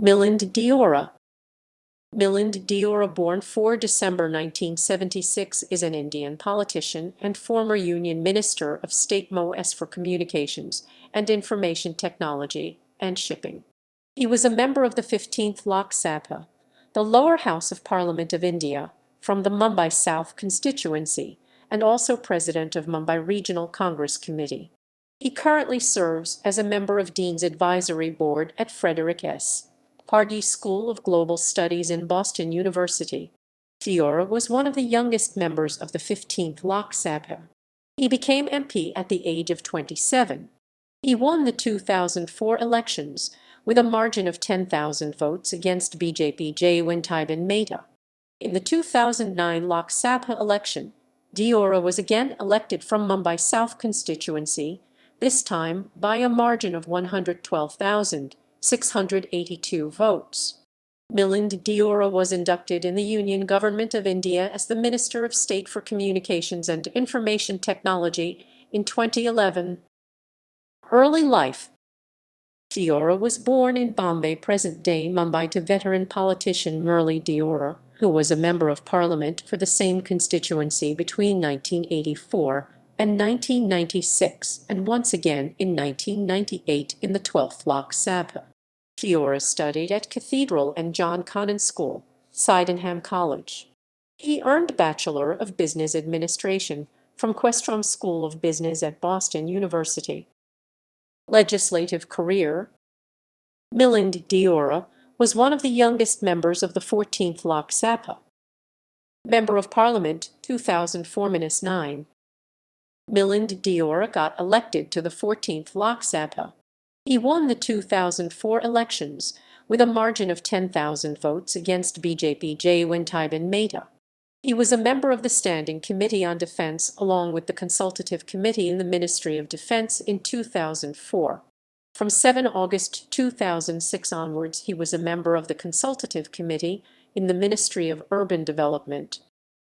Milind Deora. Milind Deora, born 4 December 1976, is an Indian politician and former Union Minister of State MoS for Communications and Information Technology and Shipping. He was a member of the 15th Lok Sabha, the lower house of Parliament of India, from the Mumbai South Constituency, and also President of Mumbai Regional Congress Committee. He currently serves as a member of Dean's Advisory Board at Frederick S. Pardee School of Global Studies in Boston University. Deora was one of the youngest members of the 15th Lok Sabha. He became MP at the age of 27. He won the 2004 elections with a margin of 10,000 votes against BJP Jaywantiben Mehta. In the 2009 Lok Sabha election, Deora was again elected from Mumbai South Constituency, this time by a margin of 112,682 votes. Milind Deora was inducted in the Union Government of India as the Minister of State for Communications and Information Technology in 2011. Early life. Deora was born in Bombay, present-day Mumbai, to veteran politician Milind Deora, who was a member of Parliament for the same constituency between 1984 and 1996, and once again in 1998 in the 12th Lok Sabha. Deora studied at Cathedral and John Connon School, Sydenham College. He earned Bachelor of Business Administration from Questrom School of Business at Boston University. Legislative career. Milind Deora was one of the youngest members of the 14th Lok Sabha. Member of Parliament 2004-9. Milind Deora got elected to the 14th Lok Sabha. He won the 2004 elections with a margin of 10,000 votes against BJP Jaywantiben Mehta. He was a member of the Standing Committee on Defence along with the Consultative Committee in the Ministry of Defence in 2004. From 7 August 2006 onwards, he was a member of the Consultative Committee in the Ministry of Urban Development.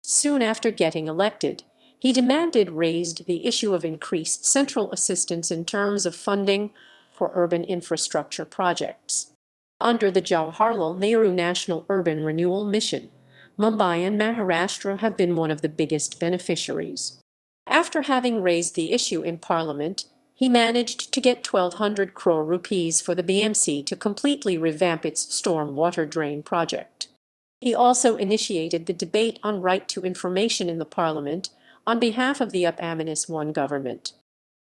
Soon after getting elected, he raised the issue of increased central assistance in terms of funding for urban infrastructure projects. Under the Jawaharlal Nehru National Urban Renewal Mission, Mumbai and Maharashtra have been one of the biggest beneficiaries. After having raised the issue in Parliament, he managed to get 1,200 crore rupees for the BMC to completely revamp its storm water drain project. He also initiated the debate on right to information in the Parliament on behalf of the UP-1 government,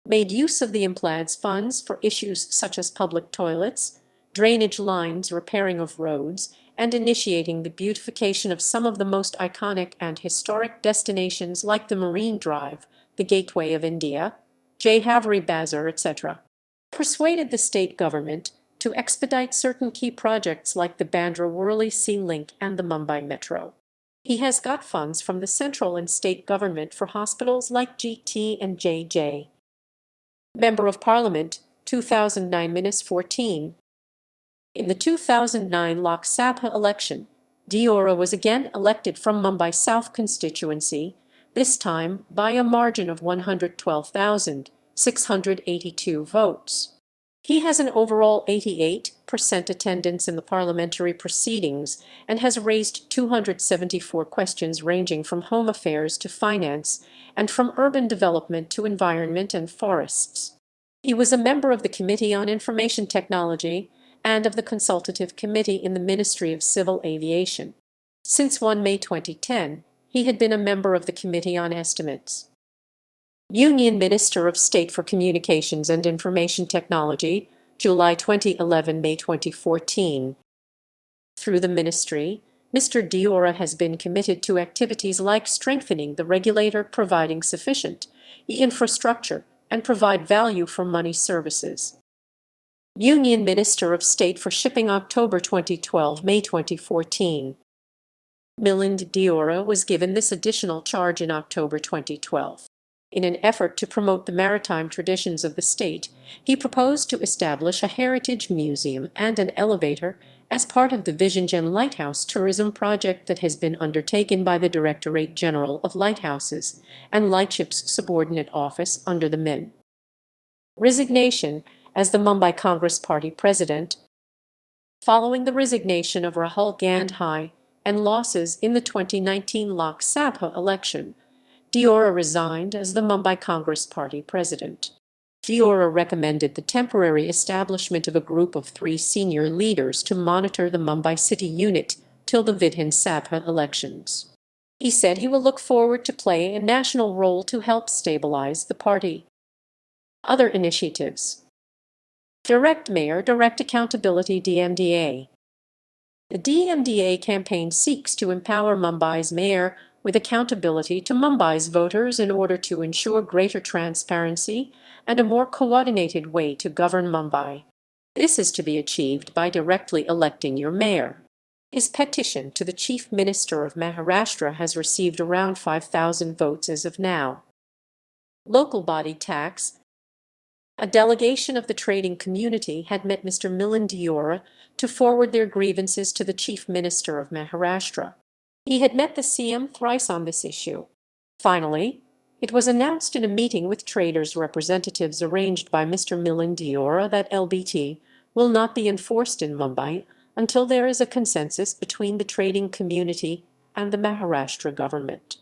made use of the MPLAD's funds for issues such as public toilets, drainage lines, repairing of roads, and initiating the beautification of some of the most iconic and historic destinations like the Marine Drive, the Gateway of India, Jayhavri Bazaar, etc. Persuaded the state government to expedite certain key projects like the Bandra-Worli Sea Link and the Mumbai Metro. He has got funds from the central and state government for hospitals like GT and JJ. Member of Parliament 2009-14. In the 2009 Lok Sabha election, Deora was again elected from Mumbai South Constituency, this time by a margin of 112,682 votes. He has an overall 88% attendance in the parliamentary proceedings and has raised 274 questions ranging from home affairs to finance and from urban development to environment and forests. He was a member of the Committee on Information Technology and of the Consultative Committee in the Ministry of Civil Aviation. Since 1 May 2010, he had been a member of the Committee on Estimates. Union Minister of State for Communications and Information Technology, July 2011–May 2014. Through the ministry, Mr. Deora has been committed to activities like strengthening the regulator, providing sufficient infrastructure, and provide value for money services. Union Minister of State for Shipping, October 2012–May 2014. Milind Deora was given this additional charge in October 2012. In an effort to promote the maritime traditions of the state, he proposed to establish a heritage museum and an elevator as part of the Vision Lighthouse tourism project that has been undertaken by the Directorate General of Lighthouses and Lightships Subordinate Office under the MIN. Resignation as the Mumbai Congress Party President. Following the resignation of Rahul Gandhi and losses in the 2019 Lok Sabha election, Deora resigned as the Mumbai Congress Party president. Deora recommended the temporary establishment of a group of 3 senior leaders to monitor the Mumbai city unit till the Vidhan Sabha elections. He said he will look forward to playing a national role to help stabilize the party. Other initiatives. Direct Mayor, Direct Accountability DMDA. The DMDA campaign seeks to empower Mumbai's mayor with accountability to Mumbai's voters in order to ensure greater transparency and a more coordinated way to govern Mumbai. This is to be achieved by directly electing your mayor. His petition to the Chief Minister of Maharashtra has received around 5,000 votes as of now. Local body tax. A delegation of the trading community had met Mr. Milind Deora to forward their grievances to the Chief Minister of Maharashtra. He had met the CM thrice on this issue. Finally, it was announced in a meeting with traders' representatives arranged by Mr. Milind Deora that LBT will not be enforced in Mumbai until there is a consensus between the trading community and the Maharashtra government.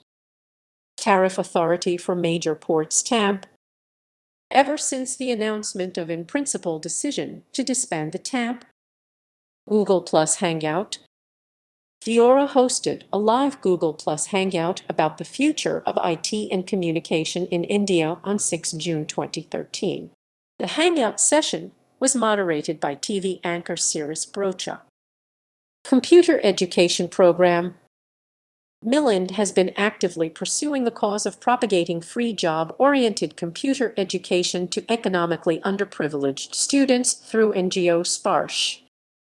Tariff Authority for Major Ports TAMP. Ever since the announcement of in-principle decision to disband the TAMP, Google Plus Hangout, Deora hosted a live Google Plus Hangout about the future of IT and communication in India on 6 June 2013. The Hangout session was moderated by TV anchor Sirius Brocha. Computer Education Program. Milind has been actively pursuing the cause of propagating free job-oriented computer education to economically underprivileged students through NGO Sparsh.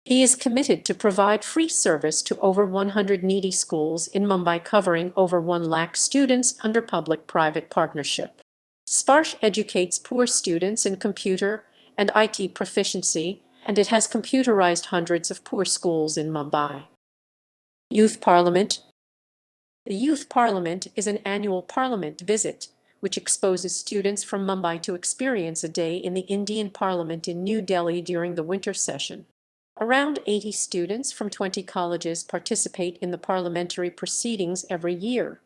He is committed to provide free service to over 100 needy schools in Mumbai covering over 1 lakh students under public-private partnership. Sparsh educates poor students in computer and IT proficiency, and it has computerized hundreds of poor schools in Mumbai. Youth Parliament. The Youth Parliament is an annual parliament visit which exposes students from Mumbai to experience a day in the Indian Parliament in New Delhi during the winter session. Around 80 students from 20 colleges participate in the parliamentary proceedings every year.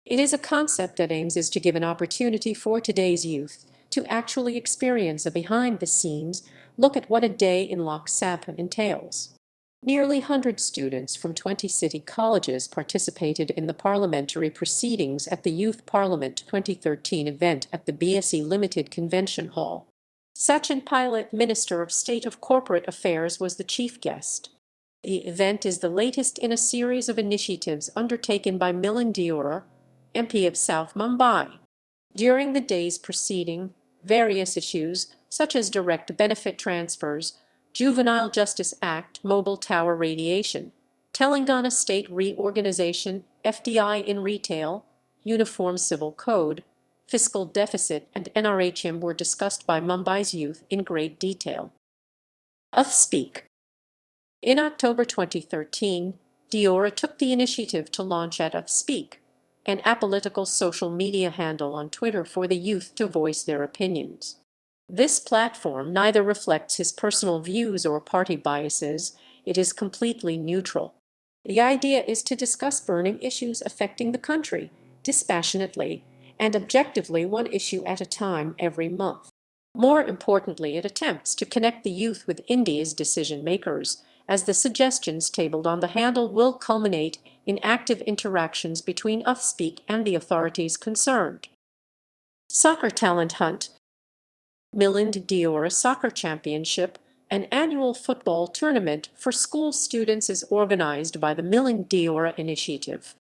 It is a concept that aims to give an opportunity for today's youth to actually experience a behind-the-scenes look at what a day in Lok Sabha entails. Nearly 100 students from 20 city colleges participated in the parliamentary proceedings at the Youth Parliament 2013 event at the BSE Limited Convention Hall. Sachin Pilot, Minister of State of Corporate Affairs, was the chief guest. The event is the latest in a series of initiatives undertaken by Milind Deora, MP of South Mumbai. During the day's proceeding, various issues, such as direct benefit transfers, Juvenile Justice Act, mobile tower radiation, Telangana state reorganization, FDI in retail, Uniform Civil Code, fiscal deficit, and NRHM were discussed by Mumbai's youth in great detail. Speak. In October 2013, Deora took the initiative to launch at Speak, an apolitical social media handle on Twitter for the youth to voice their opinions. This platform neither reflects his personal views or party biases, it is completely neutral. The idea is to discuss burning issues affecting the country, dispassionately and objectively, one issue at a time every month. More importantly, it attempts to connect the youth with India's decision-makers, as the suggestions tabled on the handle will culminate in active interactions between Speak and the authorities concerned. Soccer Talent Hunt. Milind Deora Soccer Championship, an annual football tournament for school students, is organized by the Milind Deora Initiative.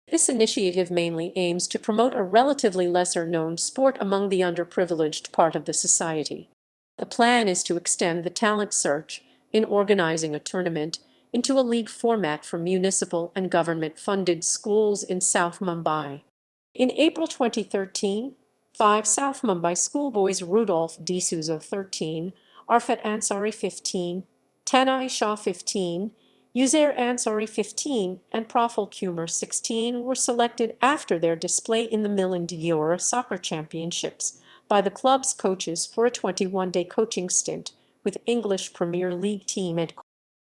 This initiative mainly aims to promote a relatively lesser-known sport among the underprivileged part of the society. The plan is to extend the talent search in organizing a tournament into a league format for municipal and government-funded schools in South Mumbai. In April 2013, 5 South Mumbai schoolboys, Rudolph D'Souza 13, Arfat Ansari 15, Tanai Shah 15, Uzair Ansari 15, and Praful Kumar 16 were selected after their display in the Milind Deora Soccer Championships by the club's coaches for a 21-day coaching stint with English Premier League team at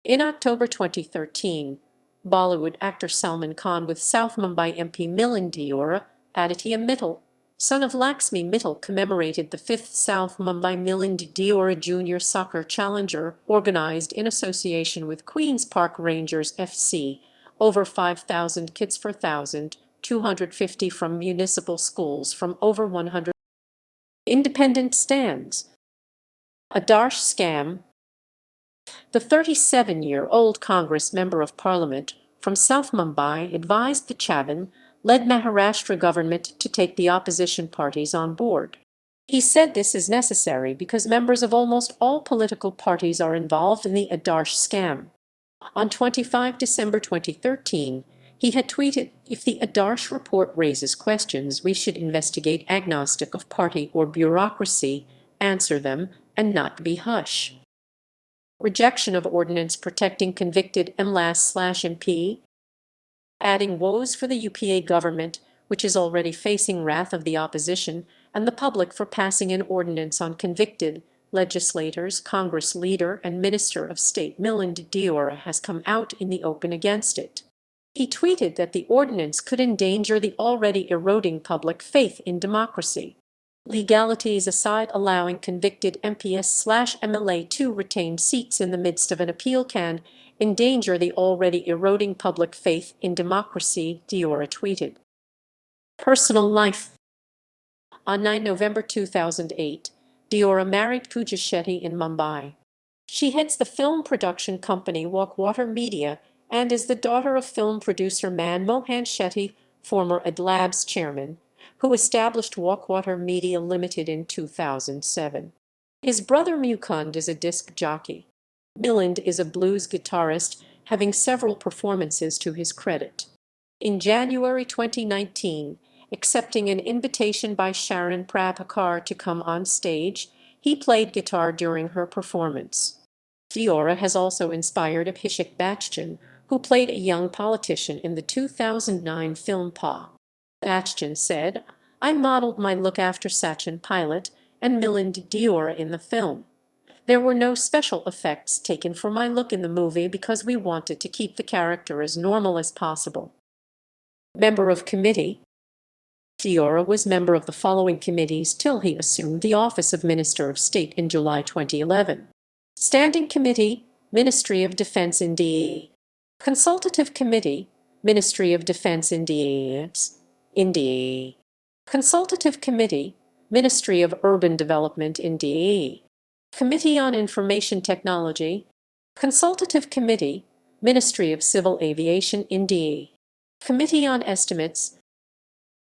In October 2013, Bollywood actor Salman Khan with South Mumbai MP Milind Deora, Aditya Mittal, son of Laxmi Mittal, commemorated the 5th South Mumbai Milind Deora Junior Soccer Challenger, organized in association with Queen's Park Rangers FC. Over 5,000 kits for 1,250 from municipal schools from over 100. Independent stands. Adarsh scam. The 37-year-old Congress Member of Parliament from South Mumbai advised the Chavan-led Maharashtra government to take the opposition parties on board. He said this is necessary because members of almost all political parties are involved in the Adarsh scam. On 25 December 2013, he had tweeted, "If the Adarsh report raises questions, we should investigate agnostic of party or bureaucracy, answer them, and not be hush." Rejection of ordinance protecting convicted MLAS/MP. Adding woes for the UPA government, which is already facing wrath of the opposition and the public for passing an ordinance on convicted legislators. Congress leader and Minister of State Milind Deora has come out in the open against it. He tweeted that the ordinance could endanger the already eroding public faith in democracy. Legalities aside, allowing convicted MPs/MLA to retain seats in the midst of an appeal can endanger the already eroding public faith in democracy, Deora tweeted. Personal life. On 9 November 2008, Deora married Pooja Shetty in Mumbai. She heads the film production company Walkwater Media and is the daughter of film producer Manmohan Shetty, former Adlabs chairman, who established Walkwater Media Limited in 2007. His brother Mukund is a disc jockey. Milind is a blues guitarist, having several performances to his credit. In January 2019, accepting an invitation by Sharon Prabhakar to come on stage, he played guitar during her performance. Deora has also inspired Abhishek Bachchan, who played a young politician in the 2009 film Pa. Bachchan said, "I modeled my look after Sachin Pilot and Milind Deora in the film. There were no special effects taken for my look in the movie because we wanted to keep the character as normal as possible." Member of Committee. Deora was member of the following committees till he assumed the office of Minister of State in July 2011. Standing Committee, Ministry of Defence India. Consultative Committee, Ministry of Defence India. Consultative Committee, Ministry of Urban Development India. Committee on Information Technology. Consultative Committee, Ministry of Civil Aviation India. Committee on Estimates,